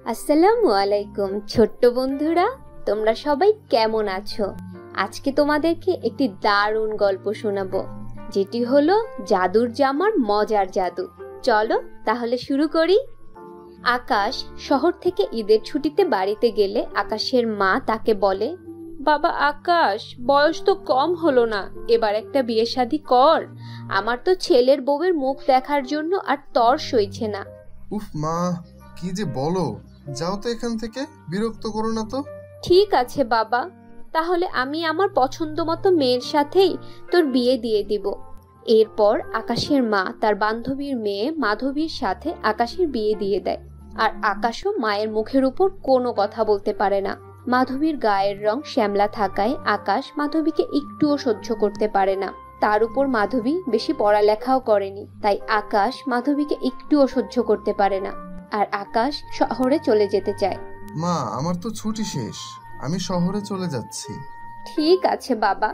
আসসালামু আলাইকুম ছোট্ট বন্ধুরা, তোমরা সবাই কেমন আছো? আজকে তোমাদেরকে একটি দারুণ গল্প শোনাবো, যেটি হলো জাদুর জামার মজার জাদু। চলো তাহলে শুরু করি। আকাশ শহর থেকে ঈদের ছুটিতে বাড়িতে গেলে আকাশের মা তাকে বলে, বাবা আকাশ, বয়স তো কম হলো না, এবার একটা বিয়ে শাদী কর। আমার তো ছেলের বউয়ের মুখ দেখার জন্য আর তর সইছে না। উফ মা, কি যে বলো, যাও তো এখান থেকে, বিরক্ত করো না তো। ঠিক আছে বাবা, তাহলে আমি আমার পছন্দ মতো মেয়ের সাথেই তোর বিয়ে দিয়ে দিব। এরপর আকাশের মা তার বান্ধবীর মেয়ে মাধবীর সাথে আকাশের বিয়ে দিয়ে দেয়। আর আকাশও মায়ের মুখের উপর কোনো কথা বলতে পারে না। মাধবীর গায়ের রং শ্যামলা থাকায় আকাশ মাধবীকে একটুও সহ্য করতে পারে না। তার উপর মাধবী বেশি পড়ালেখাও করেনি, তাই আকাশ মাধবীকে একটুও সহ্য করতে পারে না। আর আকাশ শহরে চলে যেতে চায়। মা, আমার তো ছুটি শেষ, আমি শহরে চলে যাচ্ছি। ঠিক আছে বাবা।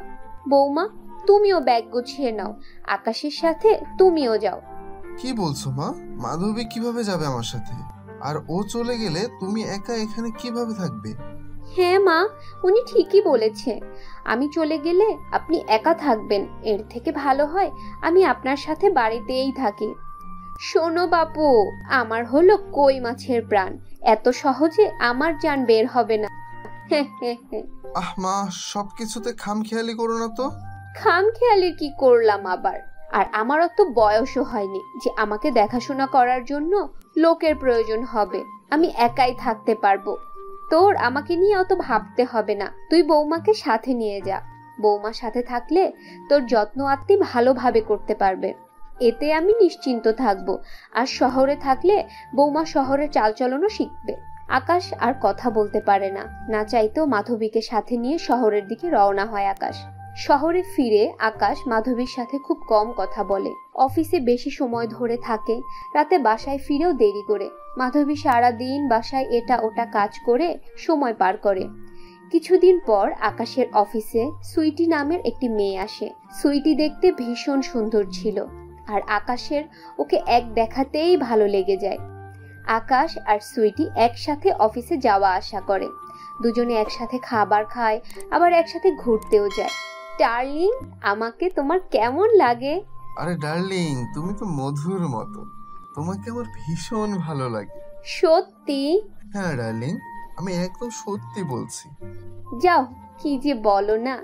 বৌমা, তুমিও ব্যাগ গুছিয়ে নাও, আকাশের সাথে তুমিও যাও। কি বলছো মা? মাধবী কিভাবে যাবে আমার সাথে? আর ও চলে গেলে তুমি একা এখানে কিভাবে থাকবে? হ্যাঁ মা, উনি ঠিকই বলেছে। আমি চলে গেলে আপনি একা থাকবেন, এর থেকে ভালো হয় আমি আপনার সাথে বাড়িতেই থাকি। শোনো বাপু, আমার হলো কই মাছের প্রাণ, এত সহজে আমার জান বের হবে না। আহ মা, সবকিছুতে খামখেয়ালি করো না তো। খামখেয়ালির কি করলাম আবার? আর আমার অত বয়সও হয়নি যে আমাকে দেখাশোনা করার জন্য লোকের প্রয়োজন হবে। আমি একাই থাকতে পারবো। তোর আমাকে নিয়ে অত ভাবতে হবে না, তুই বৌমাকে সাথে নিয়ে যা। বৌমা সাথে থাকলে তোর যত্ন আত্তি ভালোভাবে করতে পারবে, এতে আমি নিশ্চিন্ত থাকবো। আর শহরে থাকলে বৌমা শহরের চালচলনও শিখবে। আকাশ আর কথা বলতে পারে না, না চাইতেও মাধবীকে সাথে নিয়ে শহরের দিকে রওনা হয় আকাশ। শহরে ফিরে আকাশ মাধবীর সাথে খুব কম কথা বলে, অফিসে বেশি সময় ধরে থাকে, রাতে বাসায় ফিরেও দেরি করে। মাধবী সারাদিন বাসায় এটা ওটা কাজ করে সময় পার করে। কিছুদিন পর আকাশের অফিসে সুইটি নামের একটি মেয়ে আসে। সুইটি দেখতে ভীষণ সুন্দর ছিল, আর আকাশের ওকে এক দেখাতেই ভালো লেগে যায়। আকাশ আর সুইটি একসাথে অফিসে যাওয়া আসা করে, দুজনে একসাথে খাবার খায়, আবার একসাথে ঘুরতেও যায়। ডার্লিং, আমাকে তোমার কেমন লাগে? আরে ডার্লিং, তুমি তো মধুর মতো, তোমাকে আমার ভীষণ ভালো লাগে। সত্যি? হ্যাঁ ডার্লিং, আমি একদম সত্যি বলছি। যাও, কি যে বলো না।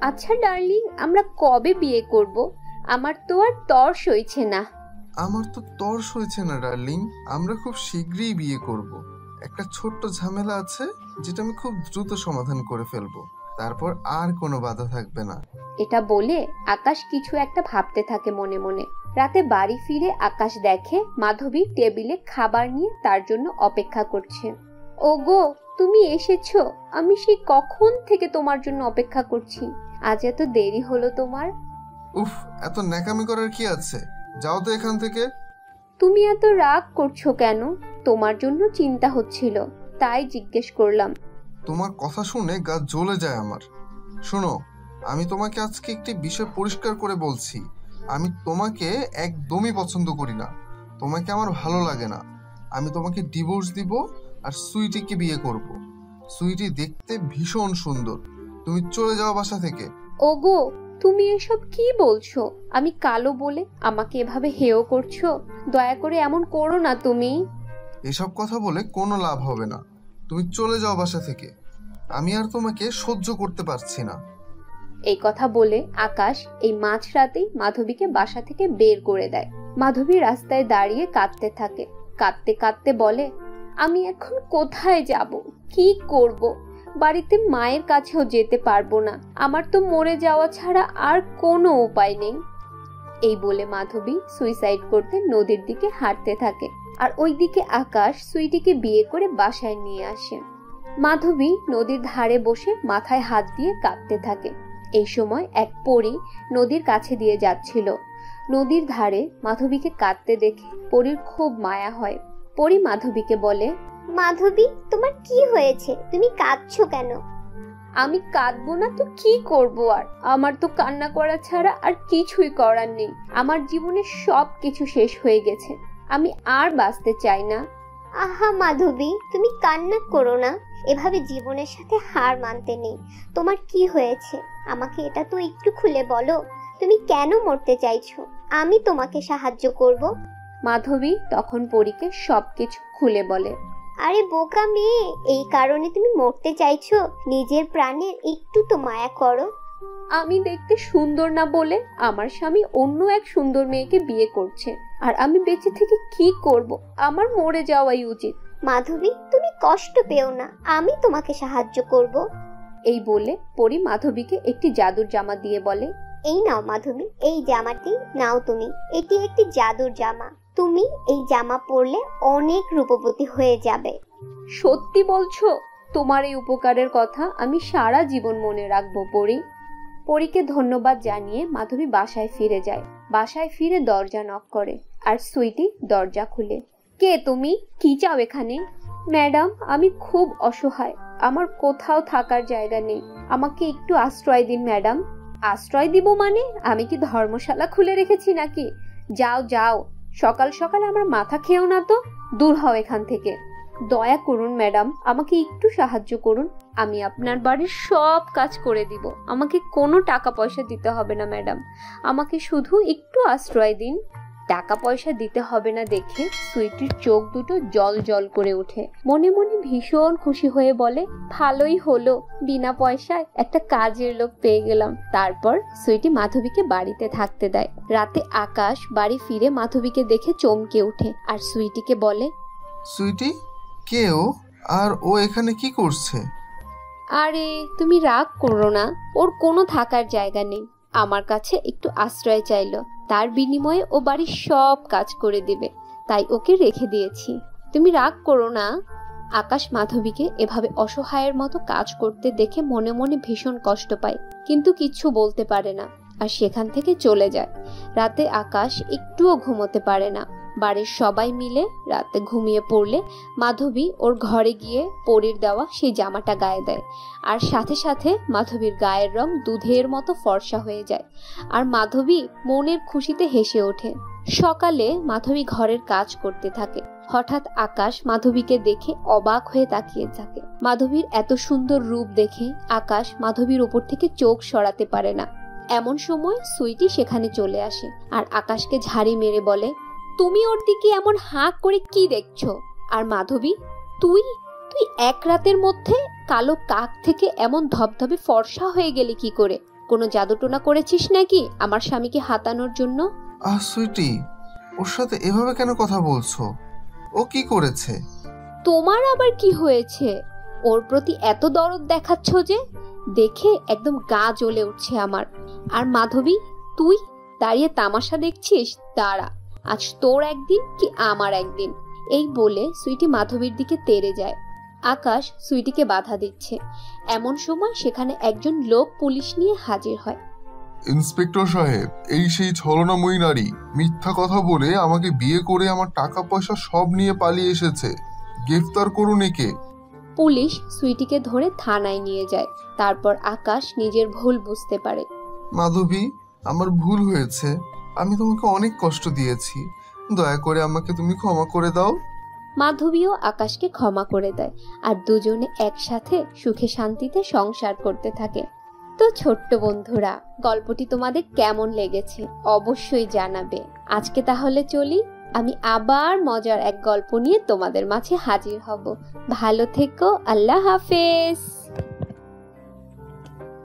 আচ্ছা ডার্লিং, আমরা কবে বিয়ে করব? আমার তো আর তর সইছে না। আমার তো তর সইছে না ডার্লিং, আমরা খুব শীঘ্রই বিয়ে করব। একটা ছোট্ট ঝামেলা আছে যেটা আমি খুব দ্রুত সমাধান করে ফেলবো, তারপর আর কোনো বাধা থাকবে না। এটা বলে আকাশ কিছু একটা ভাবতে থাকে মনে মনে। রাতে বাড়ি ফিরে আকাশ দেখে মাধবী টেবিলে খাবার নিয়ে তার জন্য অপেক্ষা করছে। ওগো, তুমি এসেছো? আমি সেই কখন থেকে তোমার জন্য অপেক্ষা করছি, আজ এত দেরি হলো তোমার? উফ, এত ন্যাকামি করার কি আছে, যাও তো এখান থেকে। তুমি এত রাগ করছো কেন? তোমার জন্য চিন্তা হচ্ছিল, তাই জিজ্ঞেস করলাম। তোমার কথা শুনে গা জ্বলে যায় আমার। শোনো, আমি তোমাকে আজকে একটি বিষয় পরিষ্কার করে বলছি, আমি তোমাকে একদমই পছন্দ করি না, তোমাকে আমার ভালো লাগে না। আমি তোমাকে ডিভোর্স দিব আর সুইটিকে বিয়ে করব। সুইটি দেখতে ভীষণ সুন্দর, তুমি চলে যাও বাসা থেকে। ওগো, তুমি এসব কি বলছো? আমি কালো বলে আমাকে এভাবে হেয় করছো? দয়া করে এমন করো না তুমি। এসব কথা বলে কোনো লাভ হবে না, তুমি চলে যাও বাসা থেকে, আমি আর তোমাকে সহ্য করতে পারছি না। এই কথা বলে আকাশ এই মাঝরাতেই মাধবীকে বাসা থেকে বের করে দেয়। মাধবী রাস্তায় দাঁড়িয়ে কাঁদতে থাকে, কাঁদতে কাঁদতে বলে, আমি এখন কোথায় যাব, কি করব? বাড়িতে মায়ের কাছেও যেতে পারবো না, আমার তো মরে যাওয়া ছাড়া আর কোনো উপায় নেই। এই বলে মাধবী সুইসাইড করতে নদীর দিকে হাঁটতে থাকে। আর ওইদিকে আকাশ সুইটিকে বিয়ে করে বাসায় নিয়ে আসে। মাধবী নদীর ধারে বসে মাথায় হাত দিয়ে কাঁদতে থাকে। এই সময় এক পরী নদীর কাছে দিয়ে যাচ্ছিল। নদীর ধারে মাধবীকে কাঁদতে দেখে পরীর খুব মায়া হয়। পরী মাধবীকে বলে, মাধবী, তোমার কি হয়েছে? তুমি কাঁদছো কেন? আমি কাঁদবো না তো কি করব? আর আমার তো কান্না করা ছাড়া আর কিছুই করার নেই। আমার জীবনে সব কিছু শেষ হয়ে গেছে, আমি আর বাঁচতে চাই না। আহা মাধবী, তুমি কান্না করো না। এভাবে জীবনের সাথে হার মানতে নেই। তোমার কি হয়েছে আমাকে এটা তো একটু খুলে বলো। তুমি কেন মরতে চাইছো? আমি তোমাকে সাহায্য করব। মাধবী তখন পরীকে সবকিছু খুলে বলে। আরে বোকা মেয়ে, এই কারণে তুমি মরতে চাইছো? নিজের প্রাণের একটু তো মায়া করো। আমি দেখতে সুন্দর না বলে আমার স্বামী অন্য এক সুন্দর মেয়েকে বিয়ে করছে, আর আমি বেঁচে থেকে কি করব? আমার মরে যাওয়াই উচিত। মাধবী, তুমি কষ্ট পেও না, আমি তোমাকে সাহায্য করব। এই বলে পরী মাধবীকে একটি জাদুর জামা দিয়ে বলে, এই নাও মাধবী, এই জামাটি নাও তুমি। এটি একটি জাদুর জামা। তুমি এই জামা পরলে অনেক রূপবতী হয়ে যাবে। সত্যি বলছো? তোমার এই উপকারের কথা আমি সারা জীবন মনে রাখবো পরী। পরীকে ধন্যবাদ জানিয়ে মাধবী বাসায় ফিরে যায়। বাসায় ফিরে দরজা নক করে, আর সুইটি দরজা খুলে। কে তুমি? কি চাও এখানে? ম্যাডাম, আমি খুব অসহায়, আমার কোথাও থাকার জায়গা নেই, আমাকে একটু আশ্রয় দিন ম্যাডাম। আশ্রয় দিব মানে? আমি কি ধর্মশালা খুলে রেখেছি নাকি? যাও যাও, সকাল সকাল আমার মাথা খেও না তো, দূর হও এখান থেকে। দয়া করুন ম্যাডাম, আমাকে একটু সাহায্য করুন, আমি আপনার বাড়ির সব কাজ করে দিব, আমাকে কোনো টাকা পয়সা দিতে হবে না ম্যাডাম, আমাকে শুধু একটু আশ্রয় দিন। টাকা পয়সা দিতে হবে না দেখে সুইটির চোখ দুটো জল জল করে ওঠে। মনে মনে ভীষণ খুশি হয়ে বলে, ভালোই হলো, বিনা পয়সায় একটা কাজের লোক পেয়ে গেলাম। তারপর সুইটি মাধবীকে বাড়িতে থাকতে দেয়। রাতে আকাশ বাড়ি ফিরে মাধবীকে দেখে চমকে ওঠে, আর সুইটিকে বলে, সুইটি, কে ও? আর ও এখানে কি করছে? আরে তুমি রাগ করো না, ওর কোনো থাকার জায়গা নেই, আমার কাছে একটু আশ্রয় চাইলো, তার বিনিময়ে ও বাড়ির সব কাজ করে দিবে, তাই ওকে রেখে দিয়েছি, তুমি রাগ করো না। আকাশ মাধবীকে এভাবে অসহায়ের মতো কাজ করতে দেখে মনে মনে ভীষণ কষ্ট পায়, কিন্তু কিচ্ছু বলতে পারে না, আর সেখান থেকে চলে যায়। রাতে আকাশ একটুও ঘুমোতে পারে না। বাড়ির সবাই মিলে রাতে ঘুমিয়ে পড়লে মাধবী ওর ঘরে গিয়ে পরীর দেওয়া সেই জামাটা গায়ে দেয়, আর সাথে সাথে মাধবীর গায়ের রং দুধের মতো ফর্সা হয়ে যায়, আর মাধবী মনের খুশিতে হেসে ওঠে। সকালে মাধবী ঘরের কাজ করতে থাকে। হঠাৎ আকাশ মাধবীকে দেখে অবাক হয়ে তাকিয়ে থাকে। মাধবীর এত সুন্দর রূপ দেখে আকাশ মাধবীর উপর থেকে চোখ সরাতে পারে না। এমন সময় সুইটি সেখানে চলে আসে, আর আকাশকে ঝাড়ি মেরে বলে, তুমি ওর দিকে এমন হাঁ করে কি দেখছো? আর মাধবী, তুই তুই এক রাতের মধ্যে কালো কাক থেকে এমন ধবধবে ফর্সা হয়ে গেলি কি করে? কোনো জাদুটোনা করেছিস নাকি আমার স্বামীকে হাতানোর জন্য? সুইটি, ওর সাথে এভাবে কেন কথা বলছো? ও কি করেছে? তোমার আবার কি হয়েছে? ওর প্রতি এত দরদ দেখাচ্ছ যে দেখে একদম গা জ্বলে উঠছে আমার। আর মাধবী, তুই দাঁড়িয়ে তামাশা দেখছিস? দাঁড়া, আজ তোর একদিন কি আমার একদিন। এই বলে সুইটি মাধবীর দিকে তেড়ে যায়। আকাশ সুইটিকে বাধা দিচ্ছে। এমন সময় সেখানে একজন লোক পুলিশ নিয়ে হাজির হয়। ইন্সপেক্টর সাহেব, এই সেই ছলনাময়ী নারী মিথ্যা কথা বলে আমাকে বিয়ে করে আমার টাকা পয়সা সব নিয়ে পালিয়ে এসেছে, গ্রেফতার করুন একে। পুলিশ সুইটিকে ধরে থানায় নিয়ে যায়। তারপর আকাশ নিজের ভুল বুঝতে পারে। মাধবী, আমার ভুল হয়েছে, আমি তোমাকে অনেক কষ্ট দিয়েছি, দয়া করে আমাকে তুমি ক্ষমা করে দাও। মাধবীও আকাশকে ক্ষমা করে দেয়, আর দুজনে একসাথে সুখে শান্তিতে সংসার করতে থাকে। তো ছোট্ট বন্ধুরা, গল্পটি তোমাদের কেমন লেগেছে অবশ্যই জানাবে। আজকে তাহলে চলি, আমি আবার মজার এক গল্প নিয়ে তোমাদের মাঝে হাজির হব। ভালো থেকো, আল্লাহ হাফেজ।